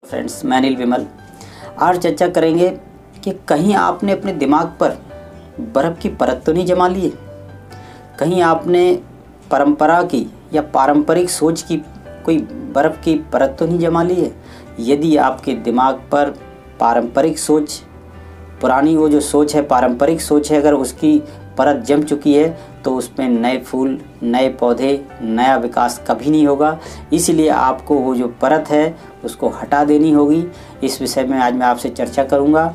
Friends, मैं अनिल विमल आज चर्चा करेंगे कि कहीं आपने अपने दिमाग पर बर्फ़ की परत तो नहीं जमा ली है। कहीं आपने परंपरा की या पारंपरिक सोच की कोई बर्फ़ की परत तो नहीं जमा ली है। यदि आपके दिमाग पर पारंपरिक सोच, पुरानी वो जो सोच है, पारंपरिक सोच है, अगर उसकी परत जम चुकी है तो उसमें नए फूल, नए पौधे, नया विकास कभी नहीं होगा। इसलिए आपको वो जो परत है उसको हटा देनी होगी। इस विषय में आज मैं आपसे चर्चा करूंगा,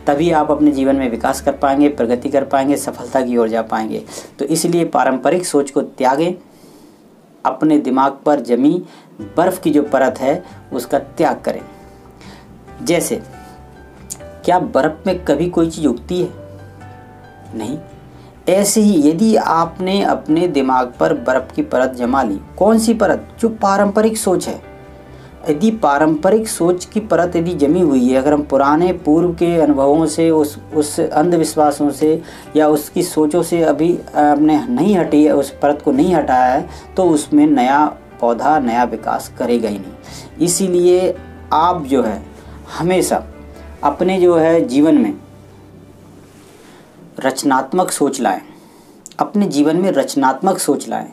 तभी आप अपने जीवन में विकास कर पाएंगे, प्रगति कर पाएंगे, सफलता की ओर जा पाएंगे। तो इसलिए पारंपरिक सोच को त्यागें, अपने दिमाग पर जमी बर्फ़ की जो परत है उसका त्याग करें। जैसे, क्या बर्फ़ में कभी कोई चीज़ उगती है? नहीं। ऐसे ही यदि आपने अपने दिमाग पर बर्फ़ की परत जमा ली, कौन सी परत? जो पारंपरिक सोच है। यदि पारंपरिक सोच की परत यदि जमी हुई है, अगर हम पुराने पूर्व के अनुभवों से, उस अंधविश्वासों से या उसकी सोचों से अभी आपने नहीं हटी है, उस परत को नहीं हटाया है, तो उसमें नया पौधा, नया विकास करेगा ही नहीं। इसीलिए आप जो है हमेशा अपने जो है जीवन में रचनात्मक सोच लाएं, अपने जीवन में रचनात्मक सोच लाएं।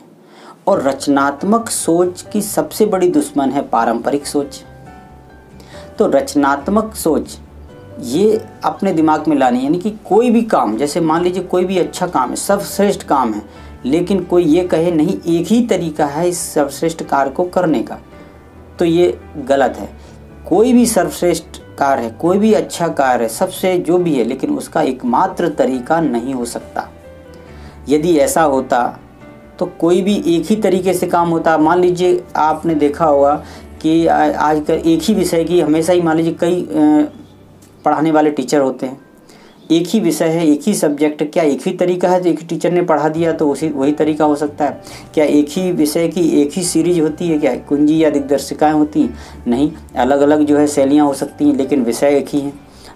और रचनात्मक सोच की सबसे बड़ी दुश्मन है पारंपरिक सोच। तो रचनात्मक सोच ये अपने दिमाग में लानी, यानी कि कोई भी काम, जैसे मान लीजिए कोई भी अच्छा काम है, सर्वश्रेष्ठ काम है, लेकिन कोई ये कहे नहीं एक ही तरीका है इस सर्वश्रेष्ठ कार्य को करने का, तो ये गलत है। कोई भी सर्वश्रेष्ठ कार्य है, कोई भी अच्छा कार्य है, सबसे जो भी है, लेकिन उसका एकमात्र तरीका नहीं हो सकता। यदि ऐसा होता तो कोई भी एक ही तरीके से काम होता। मान लीजिए आपने देखा होगा कि आजकल एक ही विषय की हमेशा ही, मान लीजिए कई पढ़ाने वाले टीचर होते हैं, एक ही विषय है, एक ही सब्जेक्ट, क्या एक ही तरीका है तो एक ही टीचर ने पढ़ा दिया तो वही तरीका हो सकता है? क्या एक ही विषय की एक ही सीरीज होती है? क्या कुंजी या दिग्दर्शिकाएँ होती हैं? नहीं, अलग अलग जो है शैलियाँ हो सकती हैं, लेकिन विषय एक ही हैं।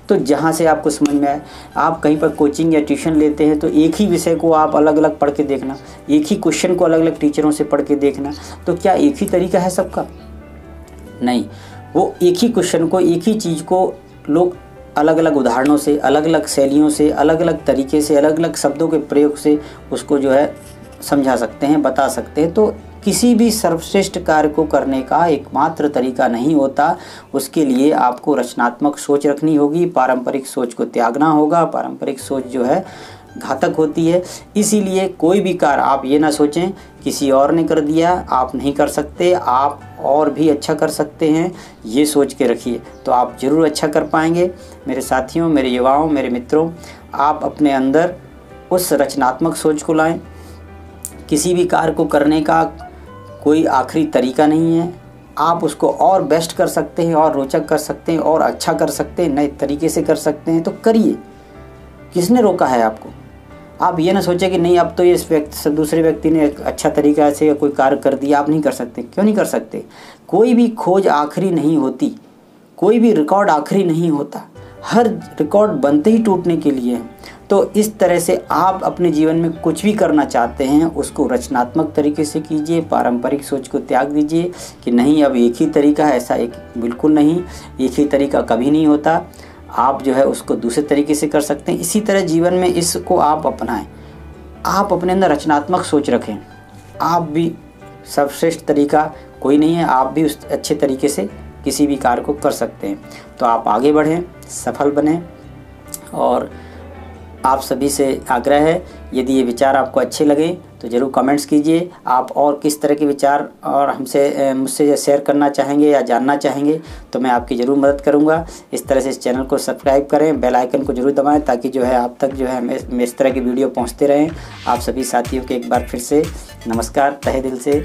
तो जहाँ से आपको समझ में आए, आप कहीं पर कोचिंग या ट्यूशन लेते हैं तो एक ही विषय को आप अलग अलग पढ़ के देखना, एक ही क्वेश्चन को अलग अलग टीचरों से पढ़ के देखना, तो क्या एक ही तरीका है सबका? नहीं, वो एक ही क्वेश्चन को, एक ही चीज़ को लोग अलग अलग उदाहरणों से, अलग अलग शैलियों से, अलग अलग तरीके से, अलग अलग शब्दों के प्रयोग से उसको जो है समझा सकते हैं, बता सकते हैं। तो किसी भी सर्वश्रेष्ठ कार्य को करने का एकमात्र तरीका नहीं होता। उसके लिए आपको रचनात्मक सोच रखनी होगी, पारंपरिक सोच को त्यागना होगा। पारंपरिक सोच जो है घातक होती है। इसीलिए कोई भी कार्य आप ये ना सोचें किसी और ने कर दिया, आप नहीं कर सकते, आप और भी अच्छा कर सकते हैं, ये सोच के रखिए, तो आप ज़रूर अच्छा कर पाएंगे। मेरे साथियों, मेरे युवाओं, मेरे मित्रों, आप अपने अंदर उस रचनात्मक सोच को लाएं। किसी भी कार्य को करने का कोई आखिरी तरीका नहीं है। आप उसको और बेस्ट कर सकते हैं, और रोचक कर सकते हैं, और अच्छा कर सकते हैं, नए तरीके से कर सकते हैं, तो करिए। किसने रोका है आपको? आप ये ना सोचें कि नहीं, अब तो ये दूसरे व्यक्ति ने एक अच्छा तरीका से कोई कार्य कर दिया, आप नहीं कर सकते। क्यों नहीं कर सकते? कोई भी खोज आखिरी नहीं होती, कोई भी रिकॉर्ड आखिरी नहीं होता, हर रिकॉर्ड बनते ही टूटने के लिए है। तो इस तरह से आप अपने जीवन में कुछ भी करना चाहते हैं उसको रचनात्मक तरीके से कीजिए। पारंपरिक सोच को त्याग दीजिए कि नहीं अब एक ही तरीका है, ऐसा एक बिल्कुल नहीं, एक ही तरीका कभी नहीं होता। आप जो है उसको दूसरे तरीके से कर सकते हैं। इसी तरह जीवन में इसको आप अपनाएं, आप अपने अंदर रचनात्मक सोच रखें। आप भी सर्वश्रेष्ठ तरीका कोई नहीं है, आप भी उस अच्छे तरीके से किसी भी कार्य को कर सकते हैं। तो आप आगे बढ़ें, सफल बनें। और आप सभी से आग्रह है, यदि ये विचार आपको अच्छे लगे तो ज़रूर कमेंट्स कीजिए। आप और किस तरह के विचार और मुझसे शेयर करना चाहेंगे या जानना चाहेंगे तो मैं आपकी ज़रूर मदद करूंगा। इस तरह से इस चैनल को सब्सक्राइब करें, बेल आइकन को ज़रूर दबाएं, ताकि जो है आप तक जो है मैं इस तरह की वीडियो पहुंचते रहें। आप सभी साथियों के एक बार फिर से नमस्कार, तहे दिल से।